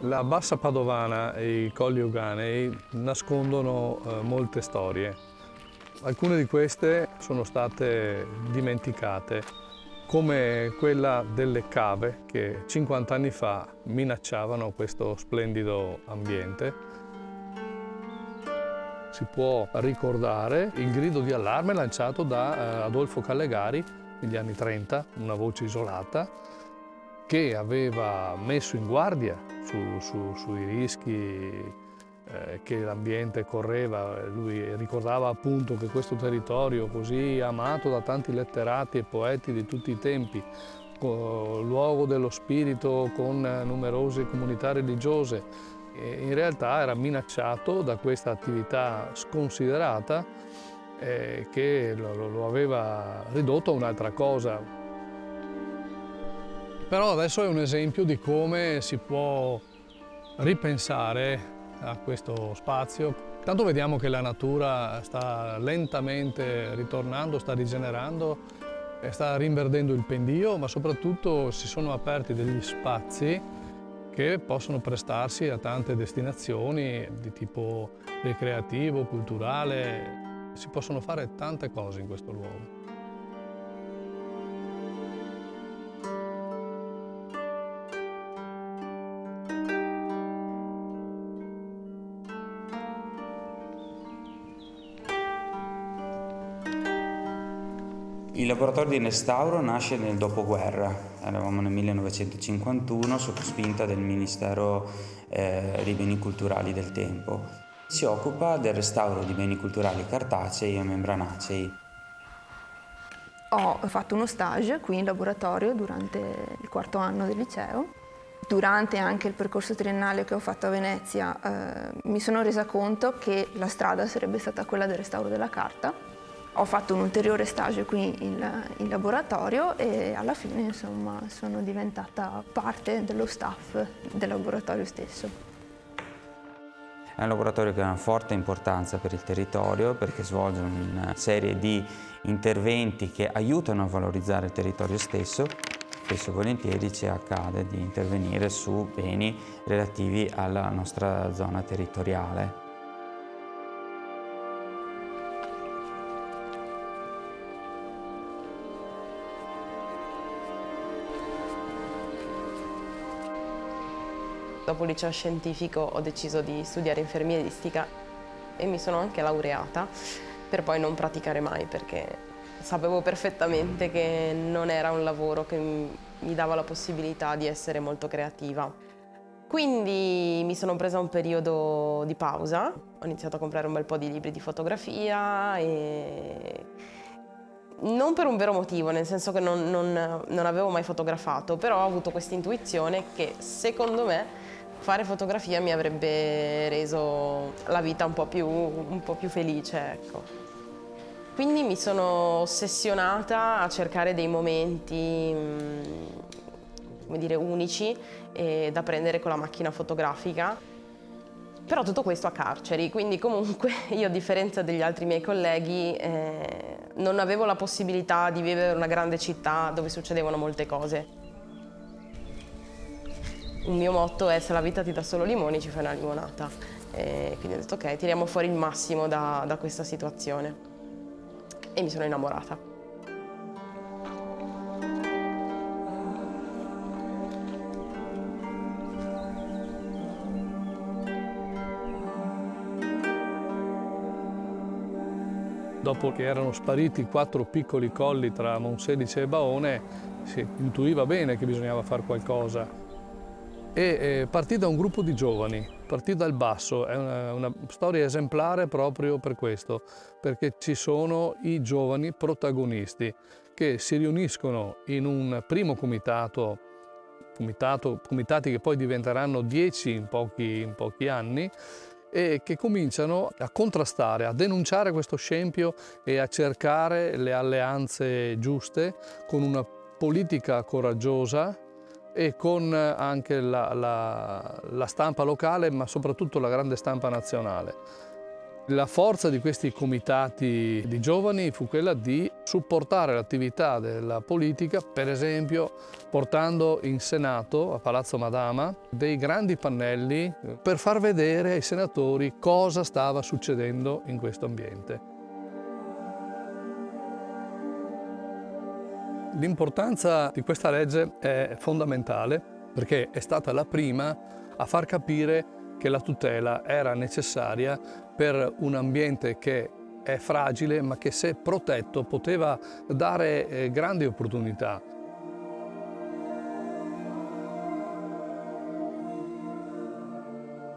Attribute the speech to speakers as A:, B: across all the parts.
A: La Bassa Padovana e i Colli Euganei nascondono molte storie. Alcune di queste sono state dimenticate, come quella delle cave che 50 anni fa minacciavano questo splendido ambiente. Si può ricordare il grido di allarme lanciato da Adolfo Callegari negli anni 30, una voce isolata, che aveva messo in guardia sui rischi che l'ambiente correva. Lui ricordava appunto che questo territorio così amato da tanti letterati e poeti di tutti i tempi, luogo dello spirito con numerose comunità religiose, in realtà era minacciato da questa attività sconsiderata che lo aveva ridotto a un'altra cosa. Però adesso è un esempio di come si può ripensare a questo spazio. Tanto vediamo che la natura sta lentamente ritornando, sta rigenerando, sta rinverdendo il pendio, ma soprattutto si sono aperti degli spazi che possono prestarsi a tante destinazioni di tipo ricreativo, culturale. Si possono fare tante cose in questo luogo.
B: Il laboratorio di restauro nasce nel dopoguerra, eravamo nel 1951 sotto spinta del Ministero dei Beni Culturali del tempo. Si occupa del restauro di beni culturali cartacei e membranacei.
C: Ho fatto uno stage qui in laboratorio durante il quarto anno del liceo. Durante anche il percorso triennale che ho fatto a Venezia mi sono resa conto che la strada sarebbe stata quella del restauro della carta. Ho fatto un ulteriore stage qui in laboratorio e alla fine insomma sono diventata parte dello staff del laboratorio stesso.
B: È un laboratorio che ha una forte importanza per il territorio perché svolge una serie di interventi che aiutano a valorizzare il territorio stesso. Spesso e volentieri ci accade di intervenire su beni relativi alla nostra zona territoriale.
D: Dopo il liceo scientifico ho deciso di studiare infermieristica e mi sono anche laureata per poi non praticare mai perché sapevo perfettamente che non era un lavoro che mi dava la possibilità di essere molto creativa. Quindi mi sono presa un periodo di pausa, ho iniziato a comprare un bel po' di libri di fotografia e non per un vero motivo, nel senso che non avevo mai fotografato, però ho avuto questa intuizione che secondo me fare fotografia mi avrebbe reso la vita un po' più felice, ecco. Quindi mi sono ossessionata a cercare dei momenti, come dire, unici da prendere con la macchina fotografica. Però tutto questo a carceri, quindi comunque io a differenza degli altri miei colleghi non avevo la possibilità di vivere in una grande città dove succedevano molte cose. Un mio motto è: se la vita ti dà solo limoni ci fai una limonata. E quindi ho detto ok, tiriamo fuori il massimo da questa situazione. E mi sono innamorata.
A: Dopo che erano spariti 4 piccoli colli tra Monselice e Baone, si intuiva bene che bisognava fare qualcosa. E partì da un gruppo di giovani, partì dal basso, è una storia esemplare proprio per questo, perché ci sono i giovani protagonisti che si riuniscono in un primo comitati che poi diventeranno 10 in pochi anni, e che cominciano a contrastare, a denunciare questo scempio e a cercare le alleanze giuste con una politica coraggiosa e con anche la stampa locale, ma soprattutto la grande stampa nazionale. La forza di questi comitati di giovani fu quella di supportare l'attività della politica, per esempio portando in Senato, a Palazzo Madama, dei grandi pannelli per far vedere ai senatori cosa stava succedendo in questo ambiente. L'importanza di questa legge è fondamentale perché è stata la prima a far capire che la tutela era necessaria per un ambiente che è fragile ma che se protetto poteva dare grandi opportunità.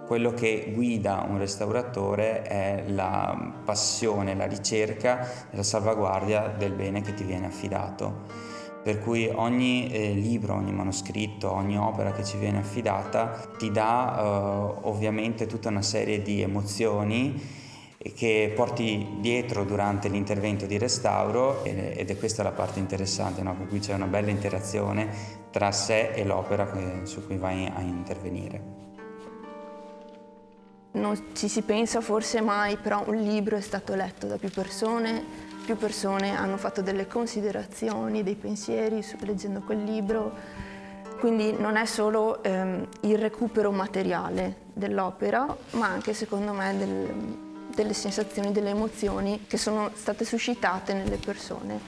B: Quello che guida un restauratore è la passione, la ricerca e la salvaguardia del bene che ti viene affidato. Per cui ogni libro, ogni manoscritto, ogni opera che ci viene affidata ti dà ovviamente tutta una serie di emozioni che porti dietro durante l'intervento di restauro ed è questa la parte interessante, no? Per cui c'è una bella interazione tra sé e l'opera su cui vai a intervenire.
C: Non ci si pensa forse mai, però un libro è stato letto da più persone hanno fatto delle considerazioni, dei pensieri leggendo quel libro, quindi non è solo il recupero materiale dell'opera, ma anche secondo me delle sensazioni, delle emozioni che sono state suscitate nelle persone.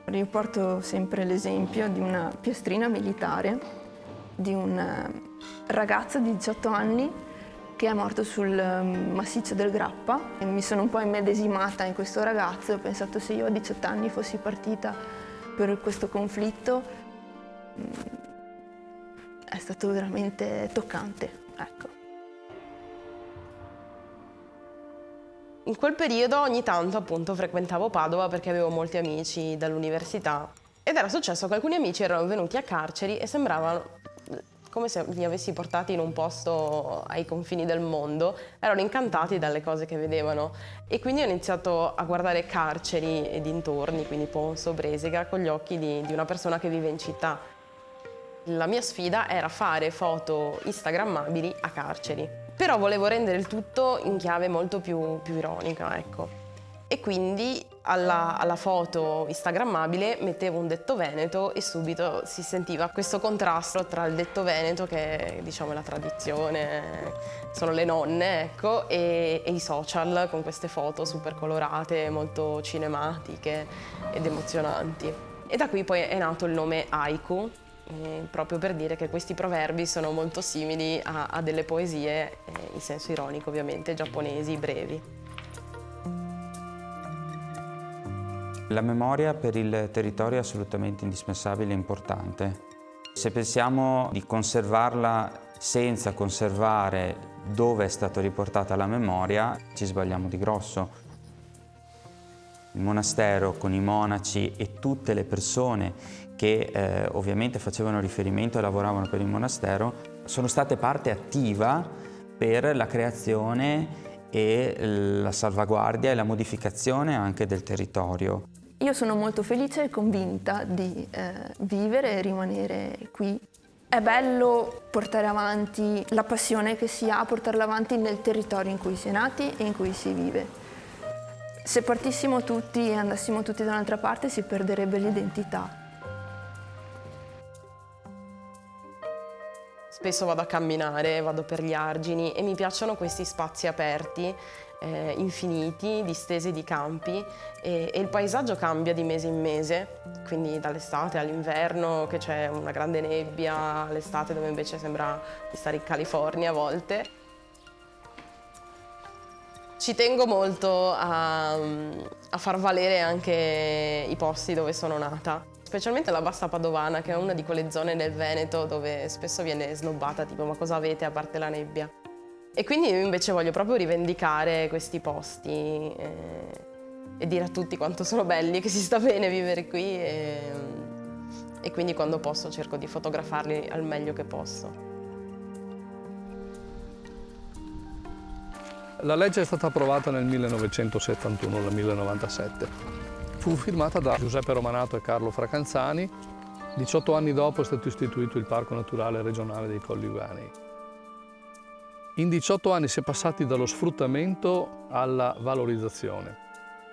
C: Io porto sempre l'esempio di una piastrina militare, di un ragazzo di 18 anni che è morto sul massiccio del Grappa e mi sono un po' immedesimata in questo ragazzo e ho pensato se io a 18 anni fossi partita per questo conflitto è stato veramente toccante, ecco.
D: In quel periodo ogni tanto appunto frequentavo Padova perché avevo molti amici dall'università ed era successo che alcuni amici erano venuti a Carceri e sembravano come se li avessi portati in un posto ai confini del mondo, erano incantati dalle cose che vedevano e quindi ho iniziato a guardare Carceri e dintorni, quindi Ponzo, Bresega, con gli occhi di una persona che vive in città. La mia sfida era fare foto instagrammabili a Carceri, però volevo rendere il tutto in chiave molto più ironica, ecco. E quindi alla foto instagrammabile mettevo un detto veneto e subito si sentiva questo contrasto tra il detto veneto, che diciamo è la tradizione, sono le nonne, ecco, e i social con queste foto super colorate, molto cinematiche ed emozionanti. E da qui poi è nato il nome haiku, proprio per dire che questi proverbi sono molto simili a delle poesie, in senso ironico ovviamente, giapponesi, brevi.
B: La memoria per il territorio è assolutamente indispensabile e importante. Se pensiamo di conservarla senza conservare dove è stata riportata la memoria, ci sbagliamo di grosso. Il monastero con i monaci e tutte le persone che ovviamente facevano riferimento e lavoravano per il monastero sono state parte attiva per la creazione e la salvaguardia e la modificazione anche del territorio.
C: Io sono molto felice e convinta di vivere e rimanere qui. È bello portare avanti la passione che si ha, portarla avanti nel territorio in cui si è nati e in cui si vive. Se partissimo tutti e andassimo tutti da un'altra parte si perderebbe l'identità.
D: Spesso vado a camminare, vado per gli argini e mi piacciono questi spazi aperti, infiniti, distesi di campi e il paesaggio cambia di mese in mese, quindi dall'estate all'inverno che c'è una grande nebbia, all'estate dove invece sembra di stare in California a volte. Ci tengo molto a far valere anche i posti dove sono nata. Specialmente la Bassa Padovana, che è una di quelle zone del Veneto dove spesso viene snobbata, tipo ma cosa avete a parte la nebbia? E quindi io invece voglio proprio rivendicare questi posti e dire a tutti quanto sono belli, che si sta bene vivere qui e quindi quando posso cerco di fotografarli al meglio che posso.
A: La legge è stata approvata nel 1971, nel 1997. Fu firmata da Giuseppe Romanato e Carlo Fracanzani. 18 anni dopo è stato istituito il Parco Naturale Regionale dei Colli Euganei. In 18 anni si è passati dallo sfruttamento alla valorizzazione.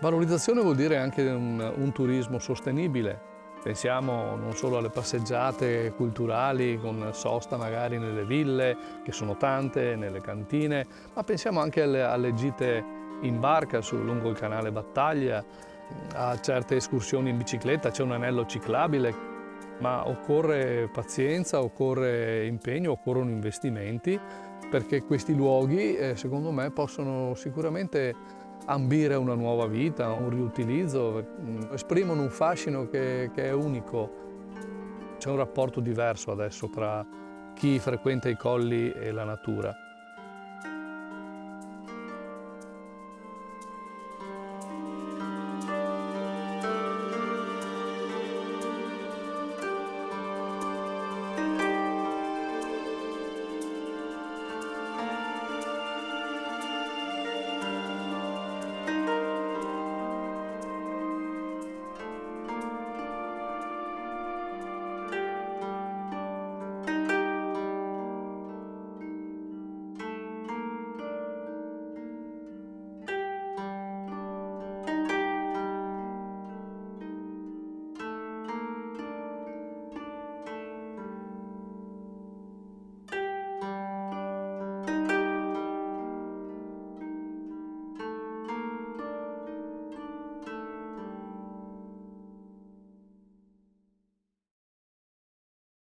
A: Valorizzazione vuol dire anche un turismo sostenibile. Pensiamo non solo alle passeggiate culturali con sosta magari nelle ville, che sono tante, nelle cantine, ma pensiamo anche alle gite in barca lungo il canale Battaglia, a certe escursioni in bicicletta, c'è un anello ciclabile, ma occorre pazienza, occorre impegno, occorrono investimenti, perché questi luoghi, secondo me, possono sicuramente ambire una nuova vita, un riutilizzo, esprimono un fascino che è unico. C'è un rapporto diverso adesso tra chi frequenta i colli e la natura.